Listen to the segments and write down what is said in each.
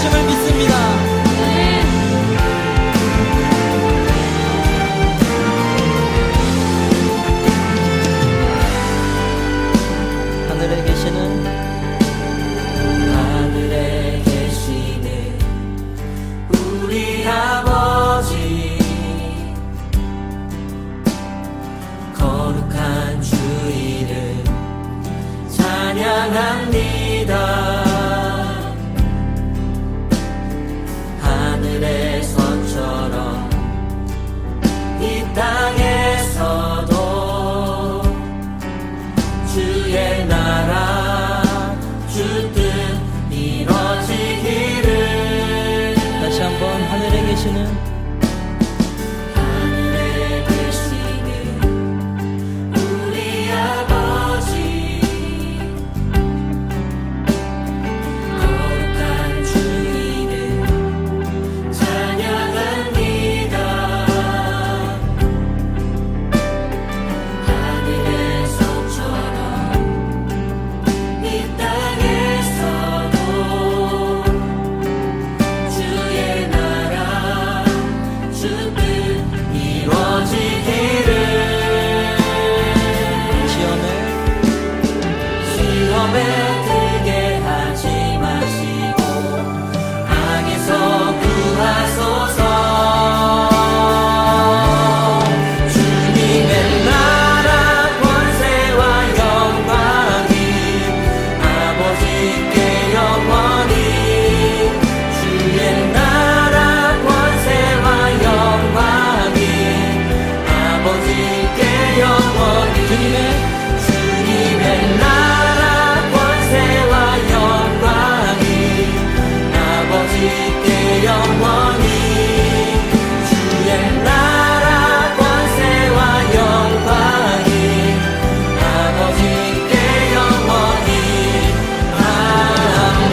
하심을 믿습니다. 하늘에 계시는 우리 아버지, 거룩한 주 이름 찬양합니다. 하늘의 선처럼 이 땅에서도 주의 나라 주 뜻 이뤄지기를. 다시 한번 하늘에 계시는 우리 아버지, 거룩한 주 이름 찬양합니다. 하늘의 손처럼 이 땅에서도 주의 나라 주 뜻 이루어지기를. 시험에 들게 하지 마시고 악에서 구하소서. 주님의 나라 권세와 영광이 아버지께 영원히. 주의 나라 권세와 영광이 아버지께 영원히. 주님의 나라 권세와 영광이 아버지께 영원히. 주의 나라 권세와 영광이 아버지께 영원히. 아멘.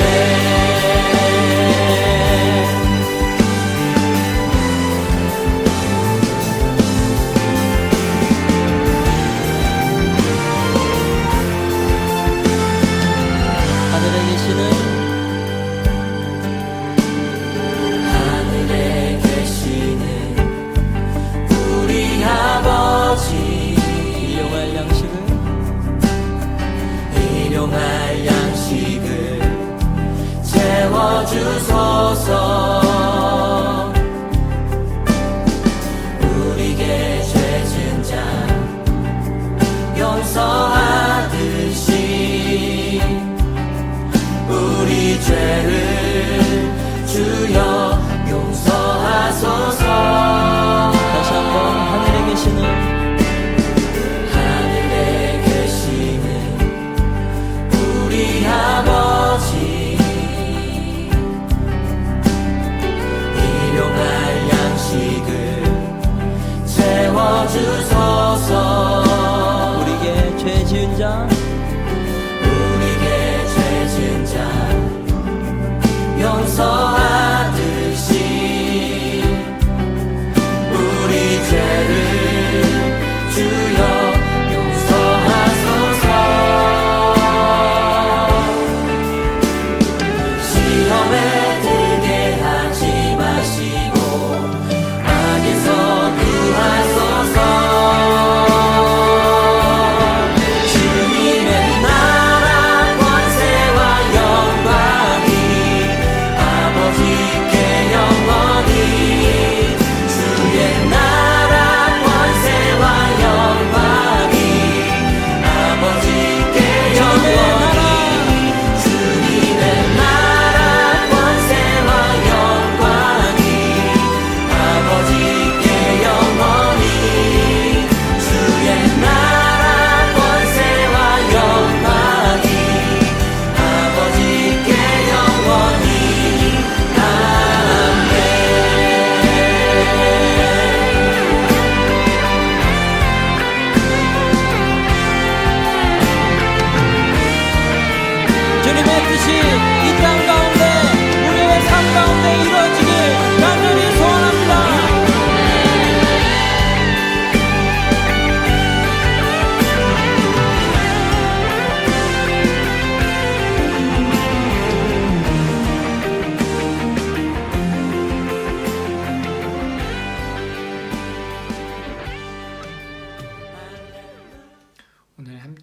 하늘에 계시는 우리 아버지, 일용할 양식을 채워주소서. 우리에게 죄진 자 용서하듯이 우리 죄를 주여 용서하소서. 다시 한번 하늘에 계시는 우리 아버지, 일용할 양식을 채워주소서. 우리에게 죄 지은 자 용서하듯이 우리 죄를 주여 용서하소서. 시험에 들게 하지 마시고 악에서 구하소서.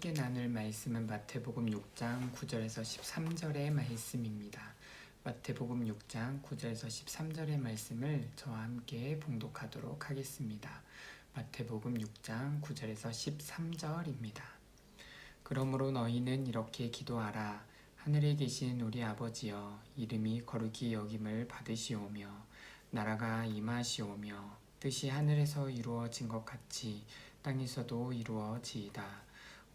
함께 나눌 말씀은 마태복음 6장 9절에서 13절의 말씀입니다. 마태복음 6장 9절에서 13절의 말씀을 저와 함께 봉독하도록 하겠습니다. 마태복음 6장 9절에서 13절입니다. 그러므로 너희는 이렇게 기도하라. 하늘에 계신 우리 아버지여, 이름이 거룩히 여김을 받으시오며 나라가 임하시오며 뜻이 하늘에서 이루어진 것 같이 땅에서도 이루어지이다.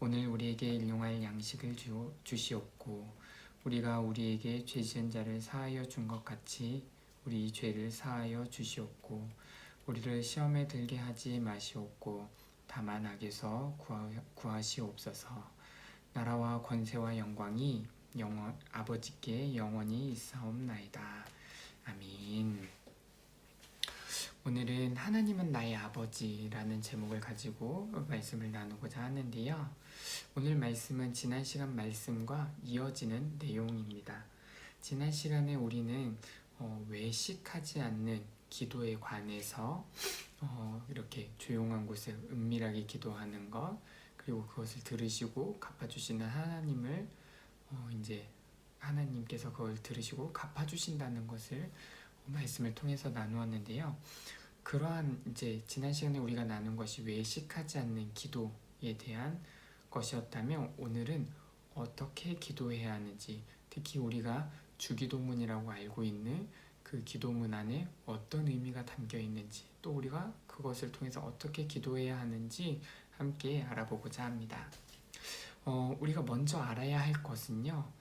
오늘 우리에게 일용할 양식을 주시옵고 우리가 우리에게 죄 지은 자를 사하여 준 것 같이 우리 죄를 사하여 주시옵고 우리를 시험에 들게 하지 마시옵고 다만 악에서 구하시옵소서. 나라와 권세와 영광이 아버지께 영원히 있사옵나이다. 아멘. 오늘은 하나님은 나의 아버지라는 제목을 가지고 말씀을 나누고자 하는데요. 오늘 말씀은 지난 시간 말씀과 이어지는 내용입니다. 지난 시간에 우리는 외식하지 않는 기도에 관해서 이렇게 조용한 곳에 은밀하게 기도하는 것, 그리고 그것을 들으시고 갚아주시는 하나님을 이제 하나님께서 그걸 들으시고 갚아주신다는 것을 말씀을 통해서 나누었는데요. 그러한 이제 지난 시간에 우리가 나눈 것이 외식하지 않는 기도에 대한 것이었다면 오늘은 어떻게 기도해야 하는지, 특히 우리가 주기도문이라고 알고 있는 그 기도문 안에 어떤 의미가 담겨 있는지, 또 우리가 그것을 통해서 어떻게 기도해야 하는지 함께 알아보고자 합니다. 우리가 먼저 알아야 할 것은요,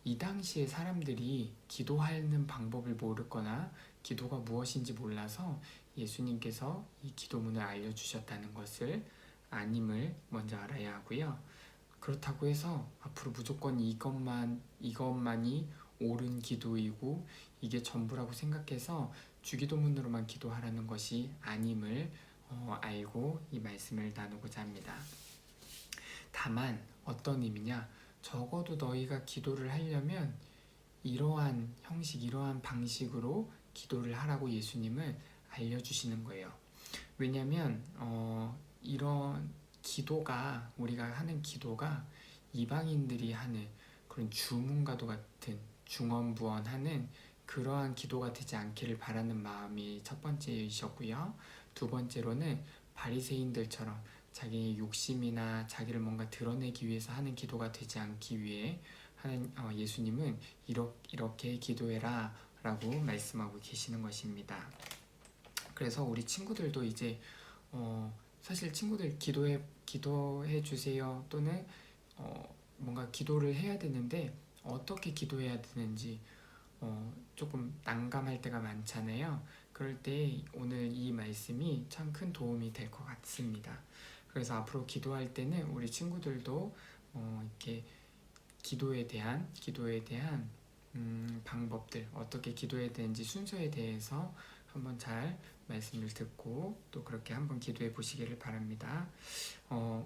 이 당시에 사람들이 기도하는 방법을 모르거나 기도가 무엇인지 몰라서 예수님께서 이 기도문을 알려주셨다는 것을 아님을 먼저 알아야 하고요. 그렇다고 해서 앞으로 무조건 이것만이 옳은 기도이고 이게 전부라고 생각해서 주기도문으로만 기도하라는 것이 아님을 알고 이 말씀을 나누고자 합니다. 다만 어떤 의미냐? 적어도 너희가 기도를 하려면 이러한 형식, 이러한 방식으로 기도를 하라고 예수님은 알려주시는 거예요. 왜냐하면 이런 기도가, 우리가 하는 기도가 이방인들이 하는 그런 주문과도 같은 중언부언하는 그러한 기도가 되지 않기를 바라는 마음이 첫 번째이셨고요. 두 번째로는 바리새인들처럼 자기의 욕심이나 자기를 뭔가 드러내기 위해서 하는 기도가 되지 않기 위해 예수님은 이렇게 기도해라 라고 말씀하고 계시는 것입니다. 그래서 우리 친구들도 이제 사실 친구들 기도해 주세요 또는 뭔가 기도를 해야 되는데 어떻게 기도해야 되는지 조금 난감할 때가 많잖아요. 그럴 때 오늘 이 말씀이 참 큰 도움이 될 것 같습니다. 그래서 앞으로 기도할 때는 우리 친구들도 이렇게 기도에 대한 방법들, 어떻게 기도해야 되는지 순서에 대해서 한번 잘 말씀을 듣고 또 그렇게 한번 기도해 보시기를 바랍니다.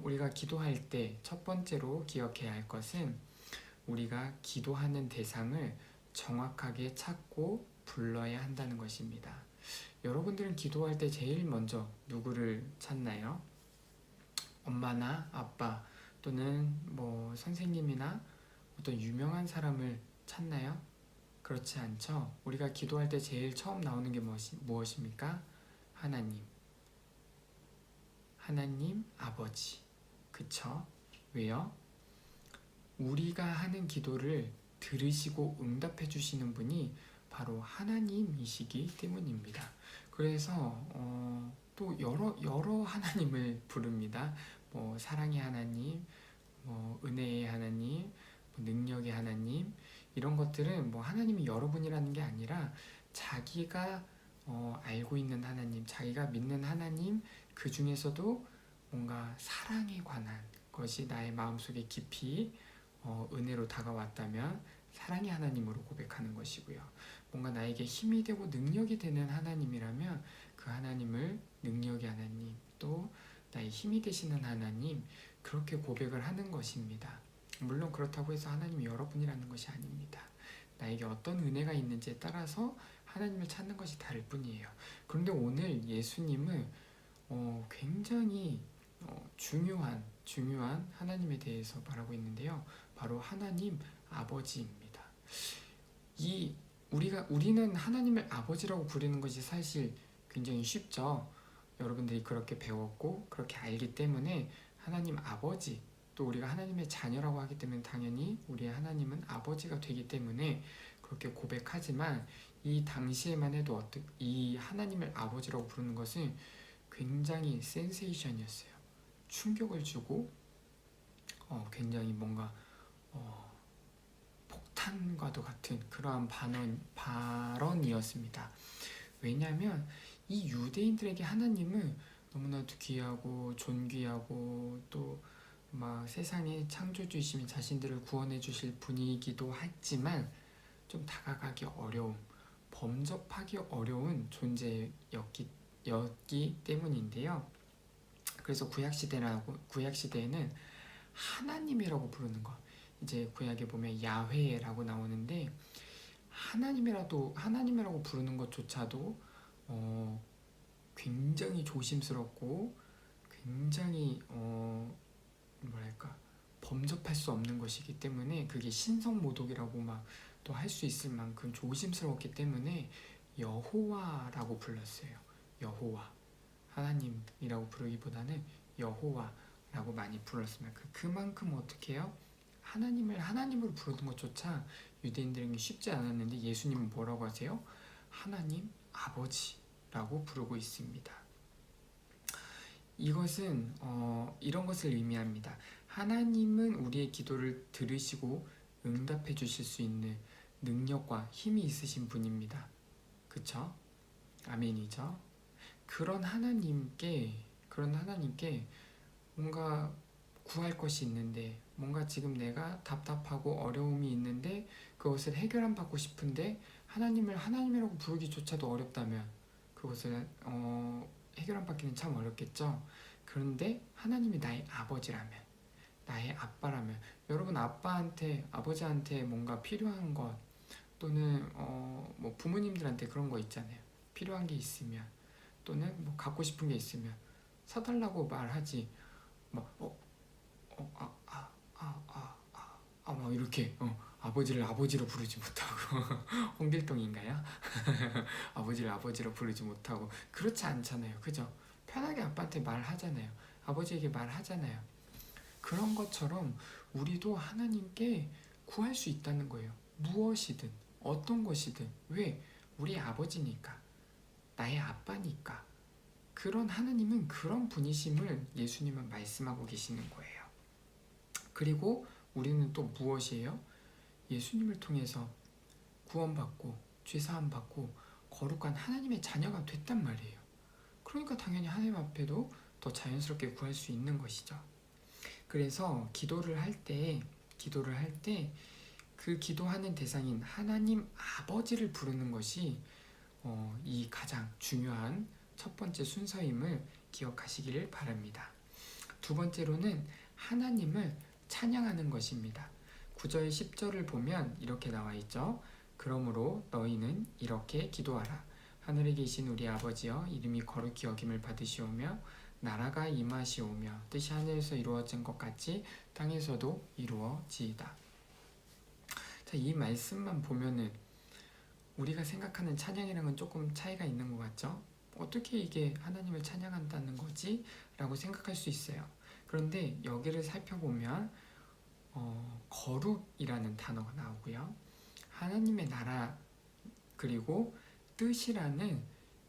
우리가 기도할 때 첫 번째로 기억해야 할 것은 우리가 기도하는 대상을 정확하게 찾고 불러야 한다는 것입니다. 여러분들은 기도할 때 제일 먼저 누구를 찾나요? 엄마나 아빠 또는 뭐 선생님이나 어떤 유명한 사람을 찾나요? 그렇지 않죠? 우리가 기도할 때 제일 처음 나오는 게 무엇입니까? 하나님 아버지. 그쵸? 왜요? 우리가 하는 기도를 들으시고 응답해 주시는 분이 바로 하나님이시기 때문입니다. 그래서 또 여러 하나님을 부릅니다. 뭐 사랑의 하나님, 뭐 은혜의 하나님, 뭐 능력의 하나님, 이런 것들은 뭐 하나님이 여러분이라는 게 아니라 자기가 알고 있는 하나님, 자기가 믿는 하나님, 그 중에서도 뭔가 사랑에 관한 것이 나의 마음속에 깊이 은혜로 다가왔다면 사랑의 하나님으로 고백하는 것이고요. 뭔가 나에게 힘이 되고 능력이 되는 하나님이라면 그 하나님을 능력의 하나님, 또 나의 힘이 되시는 하나님, 그렇게 고백을 하는 것입니다. 물론 그렇다고 해서 하나님이 여러분이라는 것이 아닙니다. 나에게 어떤 은혜가 있는지에 따라서 하나님을 찾는 것이 다를 뿐이에요. 그런데 오늘 예수님은 굉장히 중요한 하나님에 대해서 말하고 있는데요. 바로 하나님 아버지입니다. 우리는 하나님을 아버지라고 부르는 것이 사실 굉장히 쉽죠. 여러분들이 그렇게 배웠고 그렇게 알기 때문에 하나님 아버지, 또 우리가 하나님의 자녀라고 하기 때문에 당연히 우리의 하나님은 아버지가 되기 때문에 그렇게 고백하지만, 이 당시에만 해도 이 하나님을 아버지라고 부르는 것은 굉장히 센세이션이었어요. 충격을 주고 굉장히 뭔가 폭탄과도 같은 그러한 발언이었습니다. 왜냐하면 이 유대인들에게 하나님은 너무나도 귀하고 존귀하고 또 막 세상의 창조주이시며 자신들을 구원해 주실 분이기도 했지만 좀 다가가기 어려운, 범접하기 어려운 존재였기 때문인데요. 그래서 구약시대에는 하나님이라고 부르는 것, 이제 구약에 보면 야훼라고 나오는데, 하나님이라고 부르는 것조차도 굉장히 조심스럽고 굉장히 범접할 수 없는 것이기 때문에, 그게 신성모독이라고 막 또 할 수 있을 만큼 조심스러웠기 때문에 여호와라고 불렀어요. 여호와, 하나님이라고 부르기보다는 여호와라고 많이 불렀습니다. 그만큼 어떻게 해요? 하나님을 하나님으로 부르는 것조차 유대인들에게 쉽지 않았는데, 예수님은 뭐라고 하세요? 하나님 아버지라고 부르고 있습니다. 이것은 이런 것을 의미합니다. 하나님은 우리의 기도를 들으시고 응답해 주실 수 있는 능력과 힘이 있으신 분입니다. 그쵸? 아멘이죠? 그런 하나님께 뭔가 구할 것이 있는데, 뭔가 지금 내가 답답하고 어려움이 있는데 그것을 해결 안 받고 싶은데 하나님을 하나님이라고 부르기조차도 어렵다면 그것을 해결 안 받기는 참 어렵겠죠. 그런데 하나님이 나의 아버지라면, 나의 아빠라면, 여러분 아버지한테 뭔가 필요한 것, 또는 뭐 부모님들한테 그런 거 있잖아요. 필요한 게 있으면, 또는 뭐 갖고 싶은 게 있으면 사달라고 말하지, 막 이렇게 아버지를 아버지로 부르지 못하고 홍길동인가요? 아버지를 아버지로 부르지 못하고 그렇지 않잖아요. 그죠? 편하게 아빠한테 말하잖아요. 아버지에게 말하잖아요. 그런 것처럼 우리도 하나님께 구할 수 있다는 거예요. 무엇이든 어떤 것이든. 왜? 우리 아버지니까, 나의 아빠니까. 그런 하나님은 그런 분이심을 예수님은 말씀하고 계시는 거예요. 그리고 우리는 또 무엇이에요? 예수님을 통해서 구원받고 죄사함 받고 거룩한 하나님의 자녀가 됐단 말이에요. 그러니까 당연히 하나님 앞에도 더 자연스럽게 구할 수 있는 것이죠. 그래서 기도를 할 때 그 기도하는 대상인 하나님 아버지를 부르는 것이 이 가장 중요한 첫 번째 순서임을 기억하시기를 바랍니다. 두 번째로는 하나님을 찬양하는 것입니다. 9절 10절을 보면 이렇게 나와 있죠. 그러므로 너희는 이렇게 기도하라. 하늘에 계신 우리 아버지여, 이름이 거룩히 여김을 받으시오며 나라가 임하시오며 뜻이 하늘에서 이루어진 것 같이 땅에서도 이루어지이다. 자, 이 말씀만 보면은 우리가 생각하는 찬양이랑은 조금 차이가 있는 것 같죠? 어떻게 이게 하나님을 찬양한다는 거지? 라고 생각할 수 있어요. 그런데 여기를 살펴보면 거룩이라는 단어가 나오고요. 하나님의 나라 그리고 뜻이라는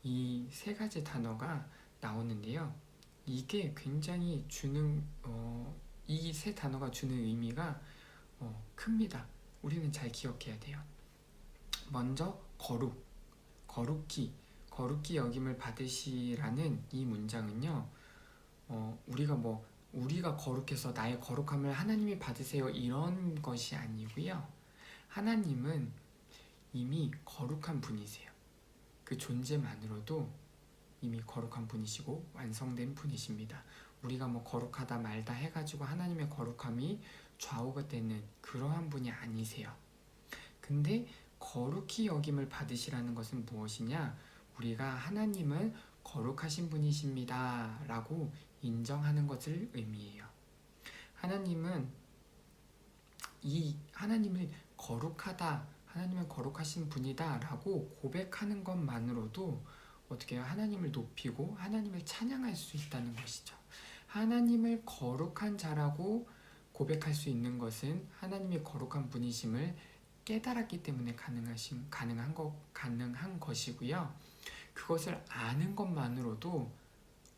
이 세 가지 단어가 나오는데요. 이게 굉장히 이 세 단어가 주는 의미가 큽니다. 우리는 잘 기억해야 돼요. 먼저 거룩히 여김을 받으시라는 이 문장은요, 우리가 거룩해서 나의 거룩함을 하나님이 받으세요 이런 것이 아니고요. 하나님은 이미 거룩한 분이세요. 그 존재만으로도 이미 거룩한 분이시고 완성된 분이십니다. 우리가 뭐 거룩하다 말다 해가지고 하나님의 거룩함이 좌우가 되는 그러한 분이 아니세요. 근데 거룩히 여김을 받으시라는 것은 무엇이냐? 우리가 하나님을 거룩하신 분이십니다 라고 인정하는 것을 의미해요. 하나님은 이 하나님을 거룩하다, 하나님은 거룩하신 분이다 라고 고백하는 것만으로도 어떻게 해요? 하나님을 높이고 하나님을 찬양할 수 있다는 것이죠. 하나님을 거룩한 자라고 고백할 수 있는 것은 하나님이 거룩한 분이심을 깨달았기 때문에 가능한 것이고요. 그것을 아는 것만으로도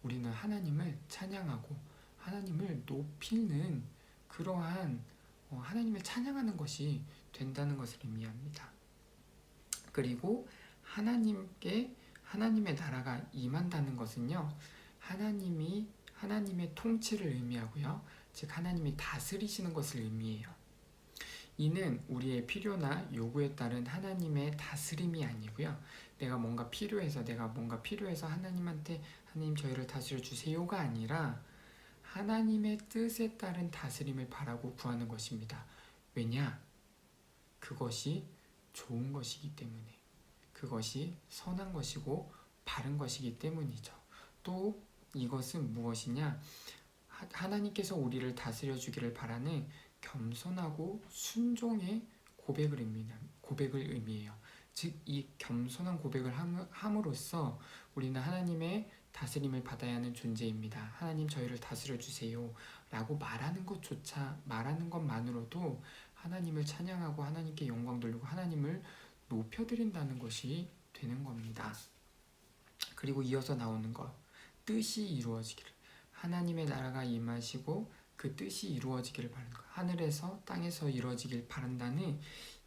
우리는 하나님을 찬양하고 하나님을 높이는 그러한 하나님을 찬양하는 것이 된다는 것을 의미합니다. 그리고 하나님의 나라가 임한다는 것은요, 하나님의 통치를 의미하고요, 즉 하나님이 다스리시는 것을 의미해요. 이는 우리의 필요나 요구에 따른 하나님의 다스림이 아니고요, 내가 뭔가 필요해서 하나님한테 하나님 저희를 다스려 주세요가 아니라 하나님의 뜻에 따른 다스림을 바라고 구하는 것입니다. 왜냐? 그것이 좋은 것이기 때문에, 그것이 선한 것이고 바른 것이기 때문이죠. 또 이것은 무엇이냐? 하나님께서 우리를 다스려 주기를 바라는 겸손하고 순종의 고백을 의미해요. 즉 이 겸손한 고백을 함으로써 우리는 하나님의 다스림을 받아야 하는 존재입니다. 하나님 저희를 다스려 주세요 라고 말하는 것만으로도 하나님을 찬양하고 하나님께 영광 돌리고 하나님을 높여드린다는 것이 되는 겁니다. 그리고 이어서 나오는 것, 뜻이 이루어지기를, 하나님의 나라가 임하시고 그 뜻이 이루어지기를 바라는 것, 하늘에서 땅에서 이루어지길 바란다는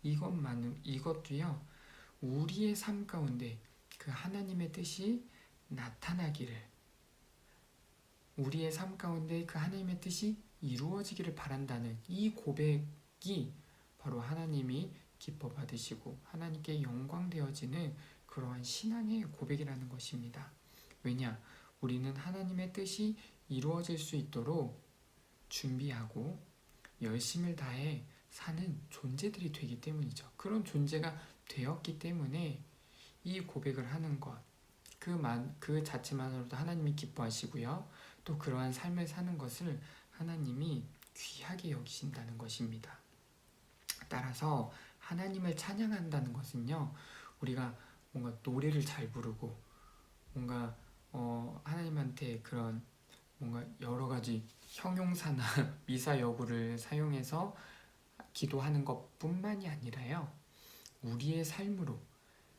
이것도요, 우리의 삶 가운데 그 하나님의 뜻이 나타나기를, 우리의 삶 가운데 그 하나님의 뜻이 이루어지기를 바란다는 이 고백이 바로 하나님이 기뻐 받으시고 하나님께 영광되어지는 그러한 신앙의 고백이라는 것입니다. 왜냐? 우리는 하나님의 뜻이 이루어질 수 있도록 준비하고 열심을 다해 사는 존재들이 되기 때문이죠. 그런 존재가 되었기 때문에 이 고백을 하는 것, 그 자체만으로도 하나님이 기뻐하시고요, 또 그러한 삶을 사는 것을 하나님이 귀하게 여기신다는 것입니다. 따라서 하나님을 찬양한다는 것은요, 우리가 뭔가 노래를 잘 부르고 뭔가 하나님한테 그런 뭔가 여러 가지 형용사나 미사여구를 사용해서 기도하는 것뿐만이 아니라요, 우리의 삶으로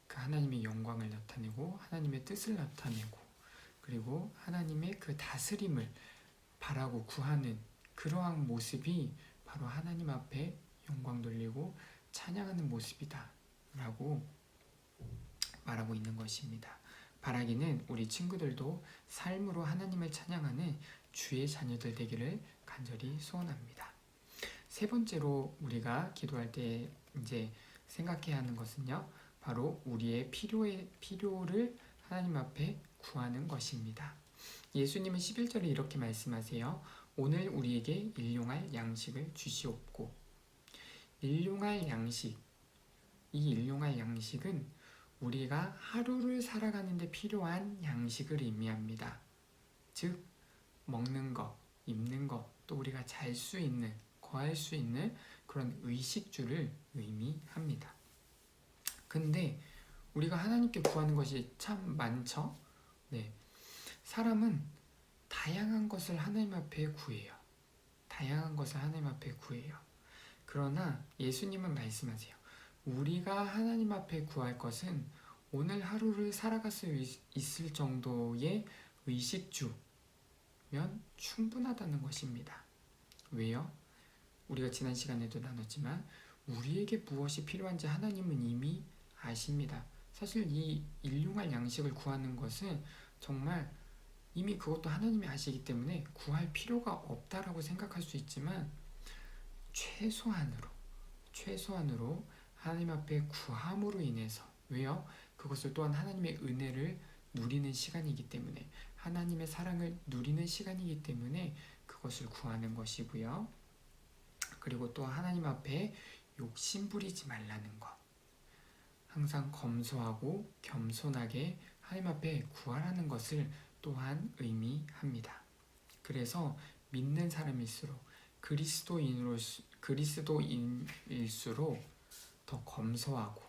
그 하나님의 영광을 나타내고 하나님의 뜻을 나타내고 그리고 하나님의 그 다스림을 바라고 구하는 그러한 모습이 바로 하나님 앞에 영광 돌리고 찬양하는 모습이다 라고 말하고 있는 것입니다. 바라기는 우리 친구들도 삶으로 하나님을 찬양하는 주의 자녀들 되기를 간절히 소원합니다. 세 번째로 우리가 기도할 때 이제 생각해야 하는 것은요, 바로 우리의 필요를 하나님 앞에 구하는 것입니다. 예수님은 11절에 이렇게 말씀하세요. 오늘 우리에게 일용할 양식을 주시옵고. 일용할 양식, 이 일용할 양식은 우리가 하루를 살아가는 데 필요한 양식을 의미합니다. 즉 먹는 것, 입는 것, 또 우리가 잘 수 있는, 거할 수 있는 그런 의식주를 의미합니다. 근데 우리가 하나님께 구하는 것이 참 많죠? 네. 사람은 다양한 것을 하나님 앞에 구해요. 다양한 것을 하나님 앞에 구해요. 그러나 예수님은 말씀하세요. 우리가 하나님 앞에 구할 것은 오늘 하루를 살아갈 수 있을 정도의 의식주면 충분하다는 것입니다. 왜요? 우리가 지난 시간에도 나눴지만 우리에게 무엇이 필요한지 하나님은 이미 아십니다. 사실 이 일용할 양식을 구하는 것은 정말 이미 그것도 하나님이 아시기 때문에 구할 필요가 없다라고 생각할 수 있지만 최소한으로 하나님 앞에 구함으로 인해서, 왜요? 그것을 또한 하나님의 은혜를 누리는 시간이기 때문에, 하나님의 사랑을 누리는 시간이기 때문에 그것을 구하는 것이고요. 그리고 또 하나님 앞에 욕심 부리지 말라는 것, 항상 검소하고 겸손하게 하나님 앞에 구하라는 것을 또한 의미합니다. 그래서 믿는 사람일수록 그리스도인일수록 더 검소하고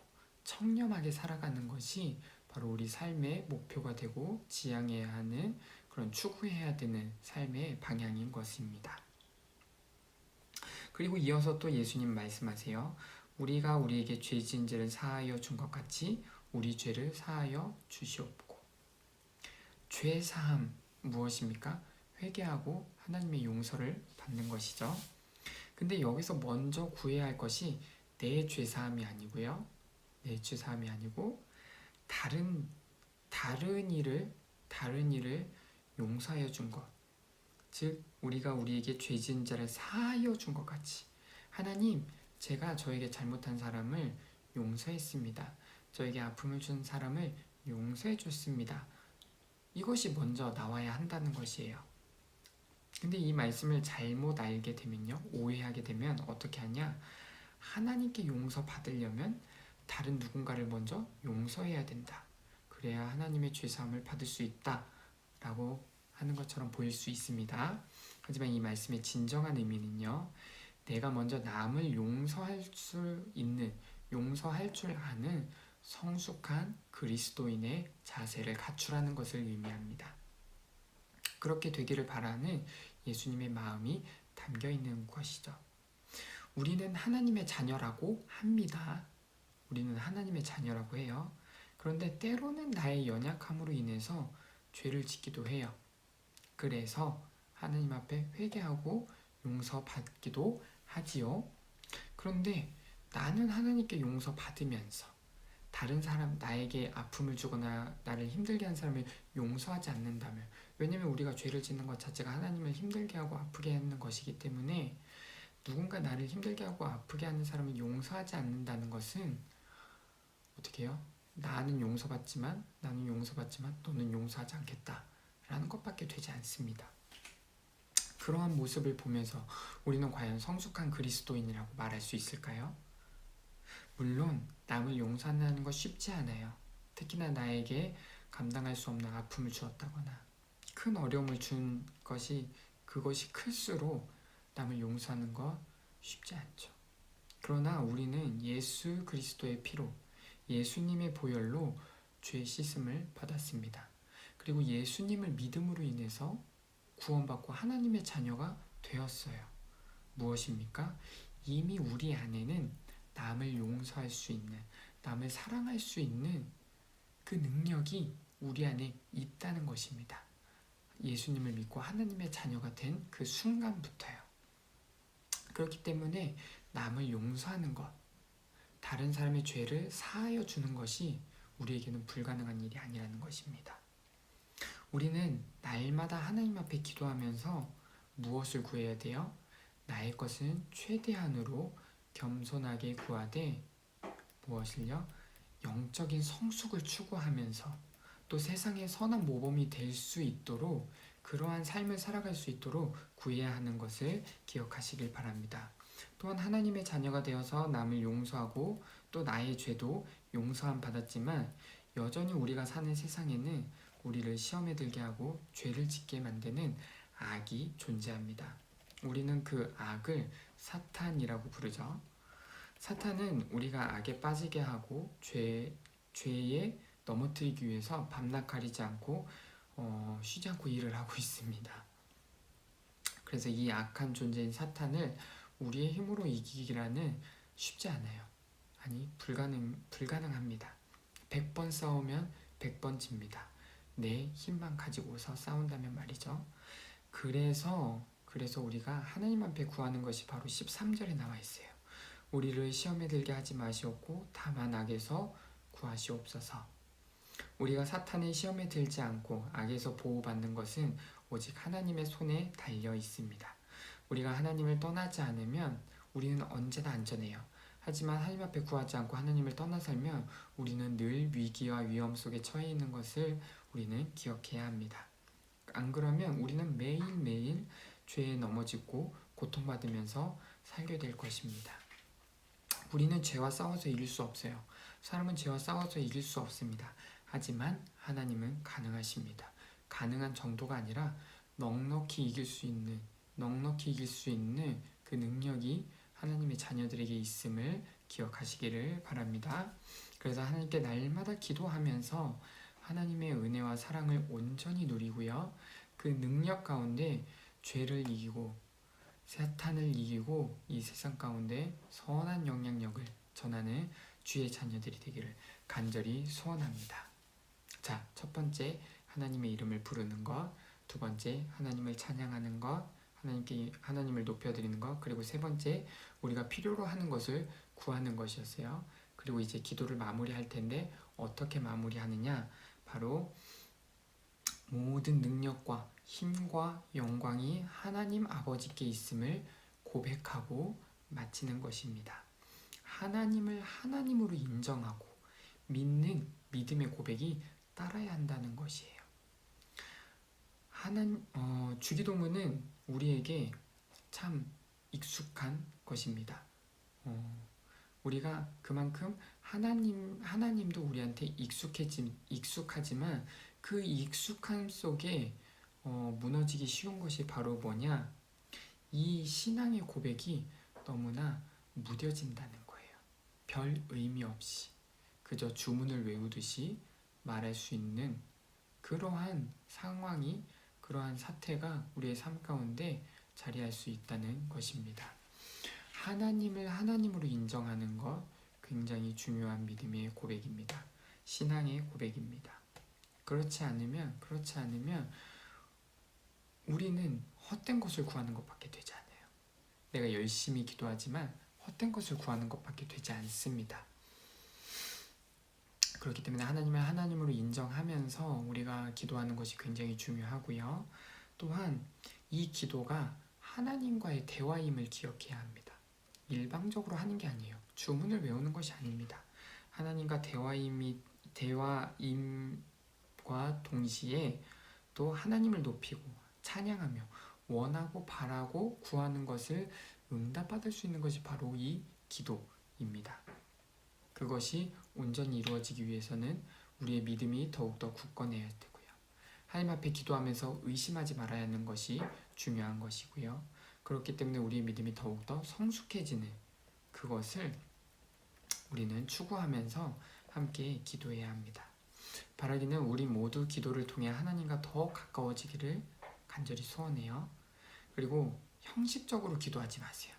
청렴하게 살아가는 것이 바로 우리 삶의 목표가 되고 지향해야 하는 그런 추구해야 되는 삶의 방향인 것입니다. 그리고 이어서 또 예수님 말씀하세요. 우리가 우리에게 죄 지은 죄를 사하여 준 것 같이 우리 죄를 사하여 주시옵고. 죄 사함 무엇입니까? 회개하고 하나님의 용서를 받는 것이죠. 근데 여기서 먼저 구해야 할 것이 내 죄 사함이 아니고요. 내 죄 사함이 아니고 다른 일을 용서하여 준 것. 즉 우리가 우리에게 죄 지은 자를 사하여 준 것 같이 하나님, 제가 저에게 잘못한 사람을 용서했습니다. 저에게 아픔을 준 사람을 용서해 줬습니다. 이것이 먼저 나와야 한다는 것이에요. 근데 이 말씀을 잘못 알게 되면요, 오해하게 되면 어떻게 하냐? 하나님께 용서받으려면 다른 누군가를 먼저 용서해야 된다. 그래야 하나님의 죄사함을 받을 수 있다 라고 하는 것처럼 보일 수 있습니다. 하지만 이 말씀의 진정한 의미는요, 내가 먼저 남을 용서할 줄 아는 성숙한 그리스도인의 자세를 갖추라는 것을 의미합니다. 그렇게 되기를 바라는 예수님의 마음이 담겨 있는 것이죠. 우리는 하나님의 자녀라고 합니다. 우리는 하나님의 자녀라고 해요. 그런데 때로는 나의 연약함으로 인해서 죄를 짓기도 해요. 그래서 하나님 앞에 회개하고 용서받기도 하지요. 그런데 나는 하나님께 용서받으면서 다른 사람, 나에게 아픔을 주거나 나를 힘들게 한 사람을 용서하지 않는다면, 왜냐면 우리가 죄를 짓는 것 자체가 하나님을 힘들게 하고 아프게 하는 것이기 때문에 누군가 나를 힘들게 하고 아프게 하는 사람을 용서하지 않는다는 것은 어떻게 해요? 나는 용서받지만 너는 용서하지 않겠다 라는 것밖에 되지 않습니다. 그러한 모습을 보면서 우리는 과연 성숙한 그리스도인이라고 말할 수 있을까요? 물론 남을 용서한다는 것 쉽지 않아요. 특히나 나에게 감당할 수 없는 아픔을 주었다거나 큰 어려움을 준 그것이 클수록 남을 용서하는 것 쉽지 않죠. 그러나 우리는 예수 그리스도의 피로, 예수님의 보혈로 죄 씻음을 받았습니다. 그리고 예수님을 믿음으로 인해서 구원받고 하나님의 자녀가 되었어요. 무엇입니까? 이미 우리 안에는 남을 용서할 수 있는, 남을 사랑할 수 있는 그 능력이 우리 안에 있다는 것입니다. 예수님을 믿고 하나님의 자녀가 된 그 순간부터요. 그렇기 때문에 남을 용서하는 것, 다른 사람의 죄를 사하여 주는 것이 우리에게는 불가능한 일이 아니라는 것입니다. 우리는 날마다 하나님 앞에 기도하면서 무엇을 구해야 돼요? 나의 것은 최대한으로 겸손하게 구하되 무엇을요? 영적인 성숙을 추구하면서 또 세상의 선한 모범이 될 수 있도록, 그러한 삶을 살아갈 수 있도록 구해야 하는 것을 기억하시길 바랍니다. 또한 하나님의 자녀가 되어서 남을 용서하고 또 나의 죄도 용서함 받았지만 여전히 우리가 사는 세상에는 우리를 시험에 들게 하고 죄를 짓게 만드는 악이 존재합니다. 우리는 그 악을 사탄이라고 부르죠. 사탄은 우리가 악에 빠지게 하고 죄에 넘어뜨리기 위해서 밤낮 가리지 않고 쉬지 않고 일을 하고 있습니다. 그래서 이 악한 존재인 사탄을 우리의 힘으로 이기기라는 쉽지 않아요. 아니, 불가능합니다. 100번 싸우면 100번 집니다. 내 힘만 가지고서 싸운다면 말이죠. 그래서 우리가 하나님 앞에 구하는 것이 바로 13절에 나와 있어요. 우리를 시험에 들게 하지 마시옵고 다만 악에서 구하시옵소서. 우리가 사탄의 시험에 들지 않고 악에서 보호받는 것은 오직 하나님의 손에 달려 있습니다. 우리가 하나님을 떠나지 않으면 우리는 언제나 안전해요. 하지만 하나님 앞에 구하지 않고 하나님을 떠나 살면 우리는 늘 위기와 위험 속에 처해 있는 것을 우리는 기억해야 합니다. 안 그러면 우리는 매일매일 죄에 넘어지고 고통받으면서 살게 될 것입니다. 우리는 죄와 싸워서 이길 수 없어요. 사람은 죄와 싸워서 이길 수 없습니다. 하지만 하나님은 가능하십니다. 가능한 정도가 아니라 넉넉히 이길 수 있는 그 능력이 하나님의 자녀들에게 있음을 기억하시기를 바랍니다. 그래서 하나님께 날마다 기도하면서 하나님의 은혜와 사랑을 온전히 누리고요. 그 능력 가운데 죄를 이기고 사탄을 이기고 이 세상 가운데 선한 영향력을 전하는 주의 자녀들이 되기를 간절히 소원합니다. 자, 첫 번째 하나님의 이름을 부르는 것, 두 번째 하나님을 찬양하는 것, 하나님을 높여드리는 것, 그리고 세 번째 우리가 필요로 하는 것을 구하는 것이었어요. 그리고 이제 기도를 마무리할 텐데 어떻게 마무리하느냐? 바로 모든 능력과 힘과 영광이 하나님 아버지께 있음을 고백하고 마치는 것입니다. 하나님을 하나님으로 인정하고 믿는 믿음의 고백이 따라야 한다는 것이에요. 주기도문은 우리에게 참 익숙한 것입니다. 우리가 그만큼 하나님도 우리한테 익숙하지만 그 익숙함 속에 무너지기 쉬운 것이 바로 뭐냐? 이 신앙의 고백이 너무나 무뎌진다는 거예요. 별 의미 없이 그저 주문을 외우듯이 말할 수 있는 그러한 상황이, 그러한 사태가 우리의 삶 가운데 자리할 수 있다는 것입니다. 하나님을 하나님으로 인정하는 것 굉장히 중요한 믿음의 고백입니다. 신앙의 고백입니다. 그렇지 않으면 우리는 헛된 것을 구하는 것밖에 되지 않아요. 내가 열심히 기도하지만 헛된 것을 구하는 것밖에 되지 않습니다. 그렇기 때문에 하나님을 하나님으로 인정하면서 우리가 기도하는 것이 굉장히 중요하고요. 또한 이 기도가 하나님과의 대화임을 기억해야 합니다. 일방적으로 하는 게 아니에요. 주문을 외우는 것이 아닙니다. 하나님과 대화임과 동시에 또 하나님을 높이고 찬양하며 원하고 바라고 구하는 것을 응답받을 수 있는 것이 바로 이 기도입니다. 그것이 온전히 이루어지기 위해서는 우리의 믿음이 더욱더 굳건해야 되고요. 하나님 앞에 기도하면서 의심하지 말아야 하는 것이 중요한 것이고요. 그렇기 때문에 우리의 믿음이 더욱더 성숙해지는 그것을 우리는 추구하면서 함께 기도해야 합니다. 바라기는 우리 모두 기도를 통해 하나님과 더 가까워지기를 간절히 소원해요. 그리고 형식적으로 기도하지 마세요.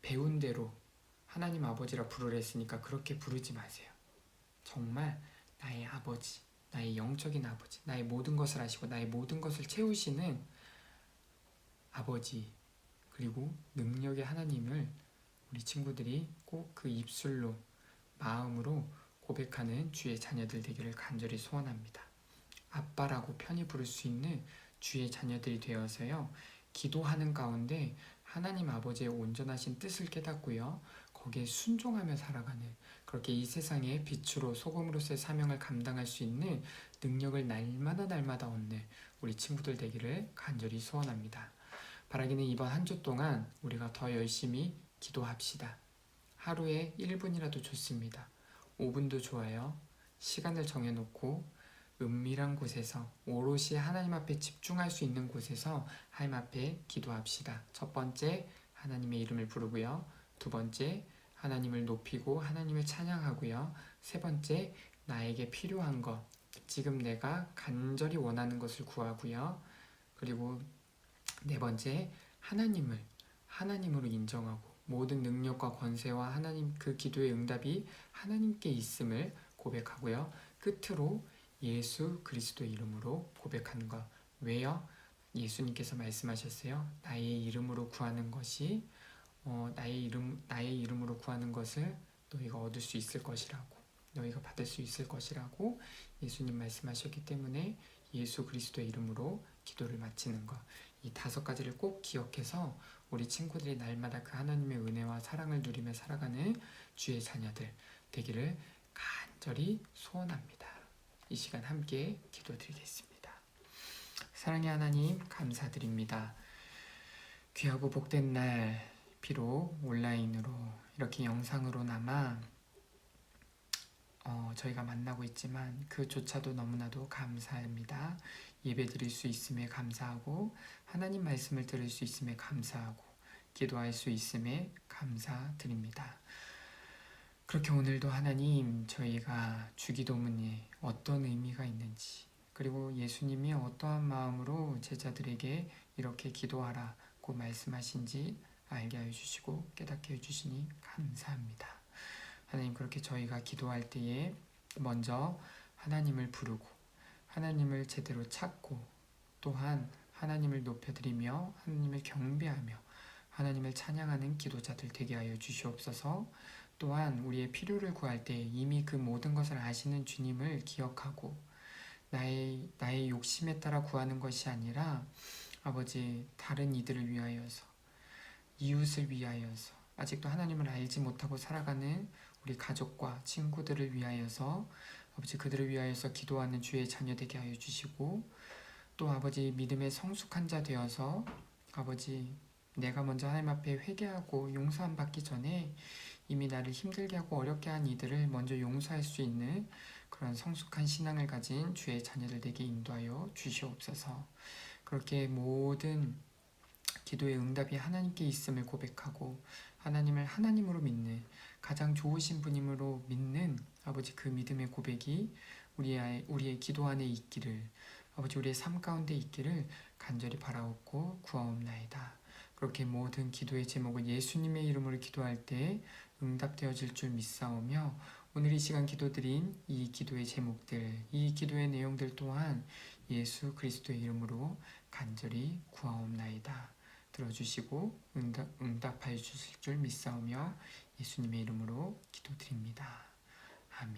배운 대로 하나님 아버지라 부르라 했으니까 그렇게 부르지 마세요. 정말 나의 아버지, 나의 영적인 아버지, 나의 모든 것을 아시고 나의 모든 것을 채우시는 아버지, 그리고 능력의 하나님을 우리 친구들이 꼭 그 입술로, 마음으로 고백하는 주의 자녀들 되기를 간절히 소원합니다. 아빠라고 편히 부를 수 있는 주의 자녀들이 되어서요, 기도하는 가운데 하나님 아버지의 온전하신 뜻을 깨닫고요, 거기에 순종하며 살아가는, 그렇게 이 세상의 빛으로 소금으로서의 사명을 감당할 수 있는 능력을 날마다 얻는 우리 친구들 되기를 간절히 소원합니다. 바라기는 이번 한 주 동안 우리가 더 열심히 기도합시다. 하루에 1분이라도 좋습니다. 5분도 좋아요. 시간을 정해놓고 은밀한 곳에서 오롯이 하나님 앞에 집중할 수 있는 곳에서 하나님 앞에 기도합시다. 첫 번째, 하나님의 이름을 부르고요. 두 번째, 하나님을 높이고 하나님을 찬양하고요. 세 번째, 나에게 필요한 것, 지금 내가 간절히 원하는 것을 구하고요. 그리고 네 번째, 하나님을 하나님으로 인정하고 모든 능력과 권세와 하나님 그 기도의 응답이 하나님께 있음을 고백하고요. 끝으로 예수 그리스도의 이름으로 고백하는 것. 왜요? 예수님께서 말씀하셨어요. 나의 이름으로 구하는 것이 나의 이름으로 구하는 것을 너희가 얻을 수 있을 것이라고, 너희가 받을 수 있을 것이라고 예수님 말씀하셨기 때문에 예수 그리스도의 이름으로 기도를 마치는 것. 이 5가지를 꼭 기억해서 우리 친구들이 날마다 그 하나님의 은혜와 사랑을 누리며 살아가는 주의 자녀들 되기를 간절히 소원합니다. 이 시간 함께 기도드리겠습니다. 사랑의 하나님, 감사드립니다. 귀하고 복된 날, 비록 온라인으로 이렇게 영상으로나마 저희가 만나고 있지만 그조차도 너무나도 감사합니다. 예배 드릴 수 있음에 감사하고 하나님 말씀을 들을 수 있음에 감사하고 기도할 수 있음에 감사드립니다. 그렇게 오늘도 하나님 저희가 주기도문에 어떤 의미가 있는지 그리고 예수님이 어떠한 마음으로 제자들에게 이렇게 기도하라고 말씀하신지 알게 하여 주시고 깨닫게 해 주시니 감사합니다. 하나님 그렇게 저희가 기도할 때에 먼저 하나님을 부르고 하나님을 제대로 찾고 또한 하나님을 높여드리며 하나님을 경배하며 하나님을 찬양하는 기도자들 되게 하여 주시옵소서. 또한 우리의 필요를 구할 때 이미 그 모든 것을 아시는 주님을 기억하고 나의 욕심에 따라 구하는 것이 아니라 아버지 다른 이들을 위하여서 이웃을 위하여서 아직도 하나님을 알지 못하고 살아가는 우리 가족과 친구들을 위하여서 아버지 그들을 위하여서 기도하는 주의 자녀 되게 하여 주시고 또 아버지 믿음의 성숙한 자 되어서 아버지 내가 먼저 하나님 앞에 회개하고 용서함 받기 전에 이미 나를 힘들게 하고 어렵게 한 이들을 먼저 용서할 수 있는 그런 성숙한 신앙을 가진 주의 자녀들 되게 인도하여 주시옵소서. 그렇게 모든 기도의 응답이 하나님께 있음을 고백하고 하나님을 하나님으로 믿는 가장 좋으신 분임으로 믿는 아버지 그 믿음의 고백이 우리의 기도 안에 있기를 아버지 우리의 삶 가운데 있기를 간절히 바라옵고 구하옵나이다. 그렇게 모든 기도의 제목을 예수님의 이름으로 기도할 때 응답되어질 줄 믿사오며 오늘 이 시간 기도드린 이 기도의 제목들 이 기도의 내용들 또한 예수 그리스도의 이름으로 간절히 구하옵나이다. 들어주시고 응답하여 주실 줄 믿사오며 예수님의 이름으로 기도드립니다. 아멘.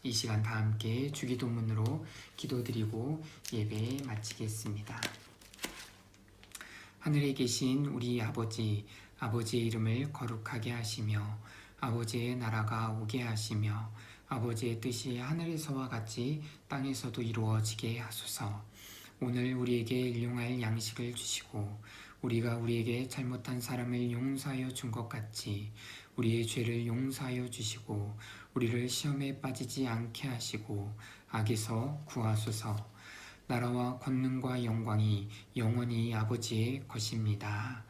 이 시간 다 함께 주기도문으로 기도드리고 예배 마치겠습니다. 하늘에 계신 우리 아버지, 아버지의 이름을 거룩하게 하시며 아버지의 나라가 오게 하시며 아버지의 뜻이 하늘에서와 같이 땅에서도 이루어지게 하소서. 오늘 우리에게 일용할 양식을 주시고 우리가 우리에게 잘못한 사람을 용서하여 준 것 같이 우리의 죄를 용서하여 주시고 우리를 시험에 빠지지 않게 하시고 악에서 구하소서. 나라와 권능과 영광이 영원히 아버지의 것입니다.